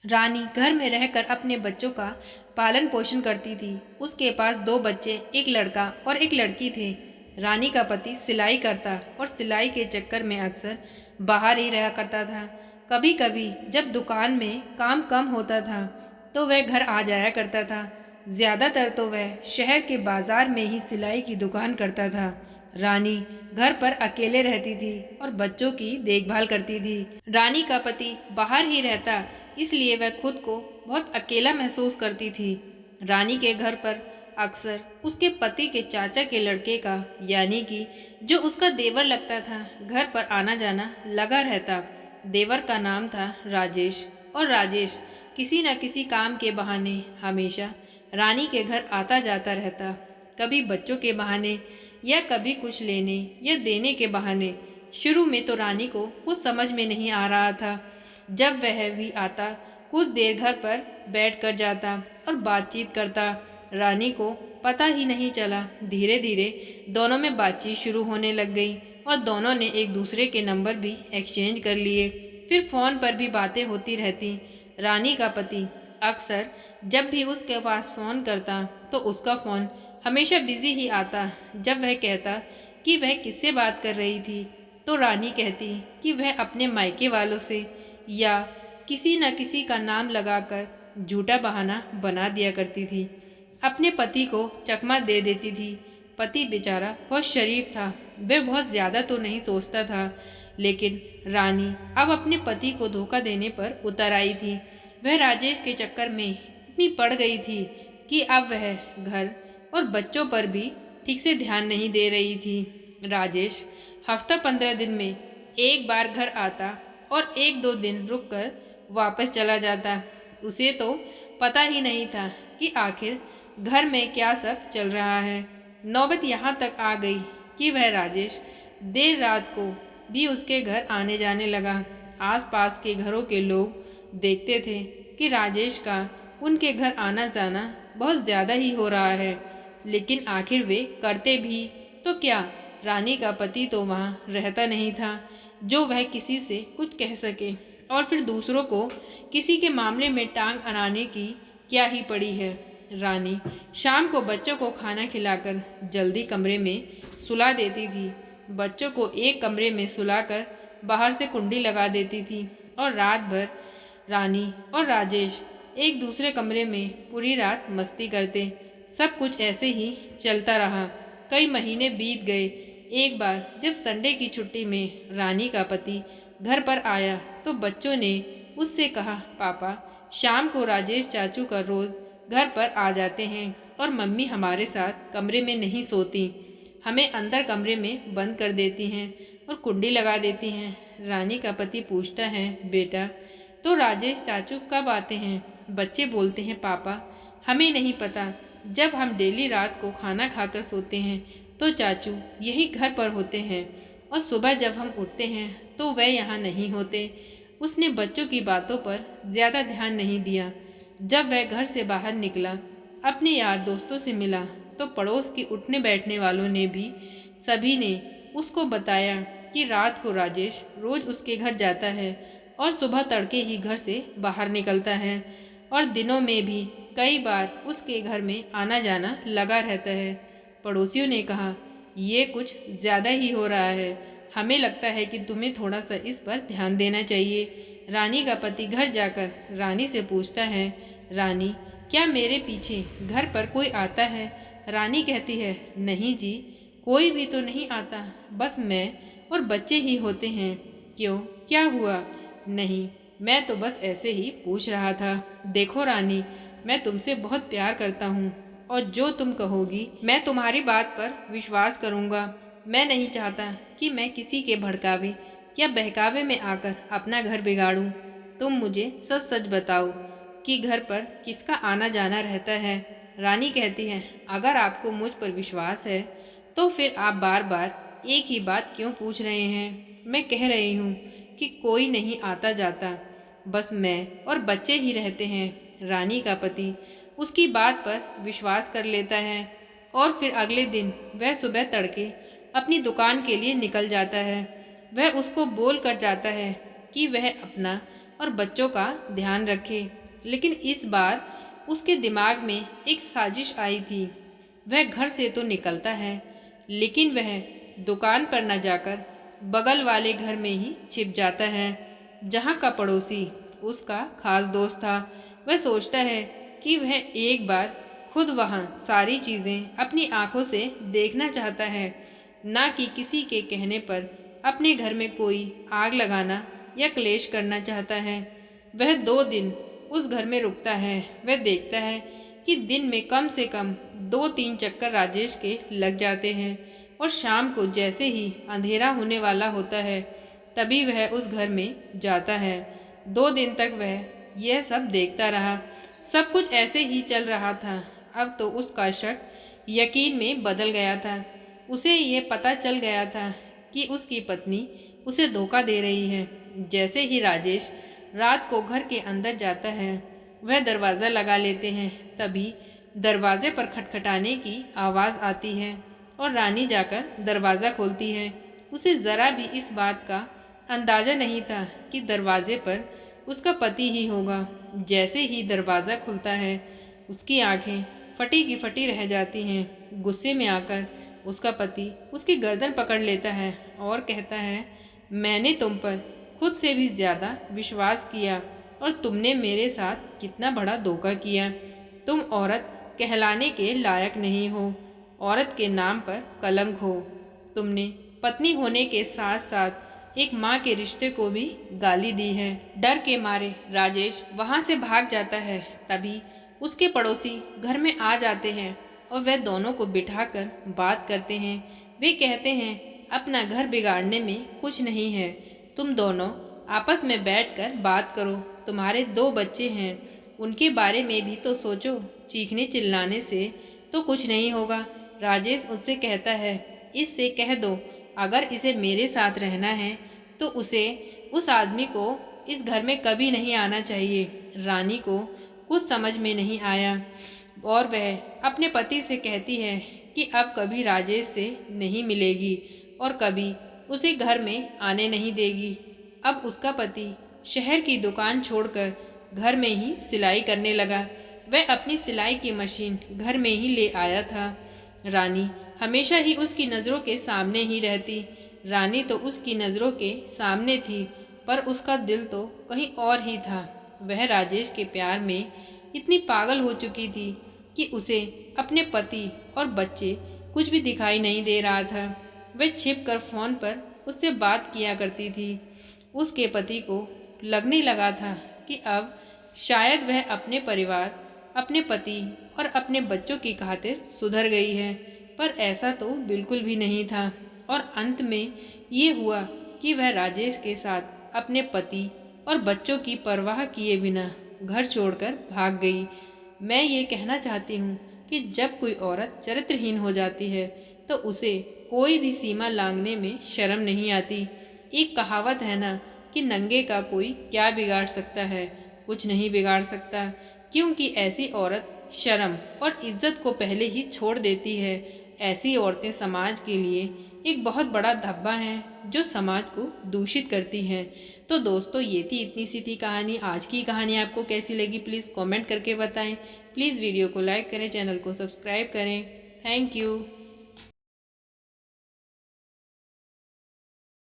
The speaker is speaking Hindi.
रानी घर में रहकर अपने बच्चों का पालन पोषण करती थी। उसके पास दो बच्चे, एक लड़का और एक लड़की थे। रानी का पति सिलाई करता और सिलाई के चक्कर में अक्सर बाहर ही रहा करता था। कभी कभी जब दुकान में काम कम होता था तो वह घर आ जाया करता था। ज़्यादातर तो वह शहर के बाजार में ही सिलाई की दुकान करता था। रानी घर पर अकेले रहती थी और बच्चों की देखभाल करती थी। रानी का पति बाहर ही रहता, इसलिए वह खुद को बहुत अकेला महसूस करती थी। रानी के घर पर अक्सर उसके पति के चाचा के लड़के का, यानी कि जो उसका देवर लगता था, घर पर आना जाना लगा रहता। देवर का नाम था राजेश, और राजेश किसी न किसी काम के बहाने हमेशा रानी के घर आता जाता रहता। कभी बच्चों के बहाने या कभी कुछ लेने या देने के बहाने। शुरू में तो रानी को कुछ समझ में नहीं आ रहा था। जब वह भी आता, कुछ देर घर पर बैठ कर जाता और बातचीत करता। रानी को पता ही नहीं चला। धीरे धीरे दोनों में बातचीत शुरू होने लग गई और दोनों ने एक दूसरे के नंबर भी एक्सचेंज कर लिए। फिर फ़ोन पर भी बातें होती रहती। रानी का पति अक्सर जब भी उसके पास फ़ोन करता तो उसका फ़ोन हमेशा बिजी ही आता। जब वह कहता कि वह किससे बात कर रही थी तो रानी कहती कि वह अपने मायके वालों से, या किसी न किसी का नाम लगाकर झूठा बहाना बना दिया करती थी। अपने पति को चकमा दे देती थी। पति बेचारा बहुत शरीफ था, वह बहुत ज़्यादा तो नहीं सोचता था, लेकिन रानी अब अपने पति को धोखा देने पर उतर आई थी। वह राजेश के चक्कर में इतनी पड़ गई थी कि अब वह घर और बच्चों पर भी ठीक से ध्यान नहीं दे रही थी। राजेश हफ्ता 15 दिन में एक बार घर आता और एक दो दिन रुककर वापस चला जाता। उसे तो पता ही नहीं था कि आखिर घर में क्या सब चल रहा है। नौबत यहाँ तक आ गई कि वह राजेश देर रात को भी उसके घर आने जाने लगा। आसपास के घरों के लोग देखते थे कि राजेश का उनके घर आना जाना बहुत ज़्यादा ही हो रहा है, लेकिन आखिर वे करते भी तो क्या। रानी का पति तो वहाँ रहता नहीं था जो वह किसी से कुछ कह सके, और फिर दूसरों को किसी के मामले में टांग अड़ाने की क्या ही पड़ी है। रानी शाम को बच्चों को खाना खिलाकर जल्दी कमरे में सुला देती थी। बच्चों को एक कमरे में सुलाकर बाहर से कुंडी लगा देती थी और रात भर रानी और राजेश एक दूसरे कमरे में पूरी रात मस्ती करते। सब कुछ ऐसे ही चलता रहा। कई महीने बीत गए। एक बार जब संडे की छुट्टी में रानी का पति घर पर आया तो बच्चों ने उससे कहा, पापा शाम को राजेश चाचू का रोज़ घर पर आ जाते हैं और मम्मी हमारे साथ कमरे में नहीं सोती, हमें अंदर कमरे में बंद कर देती हैं और कुंडी लगा देती हैं। रानी का पति पूछता है, बेटा तो राजेश चाचू कब आते हैं? बच्चे बोलते हैं, पापा हमें नहीं पता, जब हम डेली रात को खाना खाकर सोते हैं तो चाचू यही घर पर होते हैं, और सुबह जब हम उठते हैं तो वह यहाँ नहीं होते। उसने बच्चों की बातों पर ज़्यादा ध्यान नहीं दिया। जब वह घर से बाहर निकला, अपने यार दोस्तों से मिला, तो पड़ोस के उठने बैठने वालों ने भी सभी ने उसको बताया कि रात को राजेश रोज़ उसके घर जाता है और सुबह तड़के ही घर से बाहर निकलता है, और दिनों में भी कई बार उसके घर में आना जाना लगा रहता है। पड़ोसियों ने कहा, ये कुछ ज़्यादा ही हो रहा है, हमें लगता है कि तुम्हें थोड़ा सा इस पर ध्यान देना चाहिए। रानी का पति घर जाकर रानी से पूछता है, रानी क्या मेरे पीछे घर पर कोई आता है? रानी कहती है, नहीं जी, कोई भी तो नहीं आता, बस मैं और बच्चे ही होते हैं। क्यों, क्या हुआ? नहीं, मैं तो बस ऐसे ही पूछ रहा था। देखो रानी, मैं तुमसे बहुत प्यार करता हूँ और जो तुम कहोगी मैं तुम्हारी बात पर विश्वास करूँगा। मैं नहीं चाहता कि मैं किसी के भड़कावे या बहकावे में आकर अपना घर बिगाड़ूं। तुम मुझे सच सच बताओ कि घर पर किसका आना जाना रहता है। रानी कहती है, अगर आपको मुझ पर विश्वास है तो फिर आप बार बार एक ही बात क्यों पूछ रहे हैं? मैं कह रही हूँ कि कोई नहीं आता जाता, बस मैं और बच्चे ही रहते हैं। रानी का पति उसकी बात पर विश्वास कर लेता है और फिर अगले दिन वह सुबह तड़के अपनी दुकान के लिए निकल जाता है। वह उसको बोल कर जाता है कि वह अपना और बच्चों का ध्यान रखे। लेकिन इस बार उसके दिमाग में एक साजिश आई थी। वह घर से तो निकलता है, लेकिन वह दुकान पर न जाकर बगल वाले घर में ही छिप जाता है, जहाँ का पड़ोसी उसका खास दोस्त था। वह सोचता है कि वह एक बार खुद वहाँ सारी चीज़ें अपनी आंखों से देखना चाहता है, ना कि किसी के कहने पर अपने घर में कोई आग लगाना या क्लेश करना चाहता है। वह 2 दिन उस घर में रुकता है। वह देखता है कि दिन में कम से कम 2-3 चक्कर राजेश के लग जाते हैं, और शाम को जैसे ही अंधेरा होने वाला होता है तभी वह उस घर में जाता है। 2 दिन तक वह यह सब देखता रहा। सब कुछ ऐसे ही चल रहा था। अब तो उसका शक यकीन में बदल गया था। उसे ये पता चल गया था कि उसकी पत्नी उसे धोखा दे रही है। जैसे ही राजेश रात को घर के अंदर जाता है, वह दरवाज़ा लगा लेते हैं। तभी दरवाजे पर खटखटाने की आवाज़ आती है और रानी जाकर दरवाज़ा खोलती है। उसे ज़रा भी इस बात का अंदाज़ा नहीं था कि दरवाजे पर उसका पति ही होगा। जैसे ही दरवाज़ा खुलता है, उसकी आंखें फटी की फटी रह जाती हैं। गुस्से में आकर उसका पति उसकी गर्दन पकड़ लेता है और कहता है, मैंने तुम पर खुद से भी ज़्यादा विश्वास किया और तुमने मेरे साथ कितना बड़ा धोखा किया। तुम औरत कहलाने के लायक नहीं हो, औरत के नाम पर कलंक हो। तुमने पत्नी होने के साथ साथ एक माँ के रिश्ते को भी गाली दी है। डर के मारे राजेश वहाँ से भाग जाता है। तभी उसके पड़ोसी घर में आ जाते हैं और वह दोनों को बिठाकर बात करते हैं। वे कहते हैं, अपना घर बिगाड़ने में कुछ नहीं है, तुम दोनों आपस में बैठकर बात करो। तुम्हारे 2 बच्चे हैं, उनके बारे में भी तो सोचो। चीखने चिल्लाने से तो कुछ नहीं होगा। राजेश उससे कहता है, इससे कह दो अगर इसे मेरे साथ रहना है तो उसे उस आदमी को इस घर में कभी नहीं आना चाहिए। रानी को कुछ समझ में नहीं आया और वह अपने पति से कहती है कि अब कभी राजेश से नहीं मिलेगी और कभी उसे घर में आने नहीं देगी। अब उसका पति शहर की दुकान छोड़कर घर में ही सिलाई करने लगा। वह अपनी सिलाई की मशीन घर में ही ले आया था। रानी हमेशा ही उसकी नज़रों के सामने ही रहती। रानी तो उसकी नज़रों के सामने थी, पर उसका दिल तो कहीं और ही था। वह राजेश के प्यार में इतनी पागल हो चुकी थी कि उसे अपने पति और बच्चे कुछ भी दिखाई नहीं दे रहा था। वह छिपकर फ़ोन पर उससे बात किया करती थी। उसके पति को लगने लगा था कि अब शायद वह अपने परिवार, अपने पति और अपने बच्चों की खातिर सुधर गई है, पर ऐसा तो बिल्कुल भी नहीं था। और अंत में ये हुआ कि वह राजेश के साथ अपने पति और बच्चों की परवाह किए बिना घर छोड़कर भाग गई। मैं ये कहना चाहती हूँ कि जब कोई औरत चरित्रहीन हो जाती है तो उसे कोई भी सीमा लांघने में शर्म नहीं आती। एक कहावत है ना कि नंगे का कोई क्या बिगाड़ सकता है, कुछ नहीं बिगाड़ सकता, क्योंकि ऐसी औरत शर्म और इज्जत को पहले ही छोड़ देती है। ऐसी औरतें समाज के लिए एक बहुत बड़ा धब्बा हैं जो समाज को दूषित करती हैं। तो दोस्तों, ये थी इतनी सी थी कहानी। आज की कहानी आपको कैसी लगी प्लीज़ कमेंट करके बताएं। प्लीज़ वीडियो को लाइक करें, चैनल को सब्सक्राइब करें। Thank you.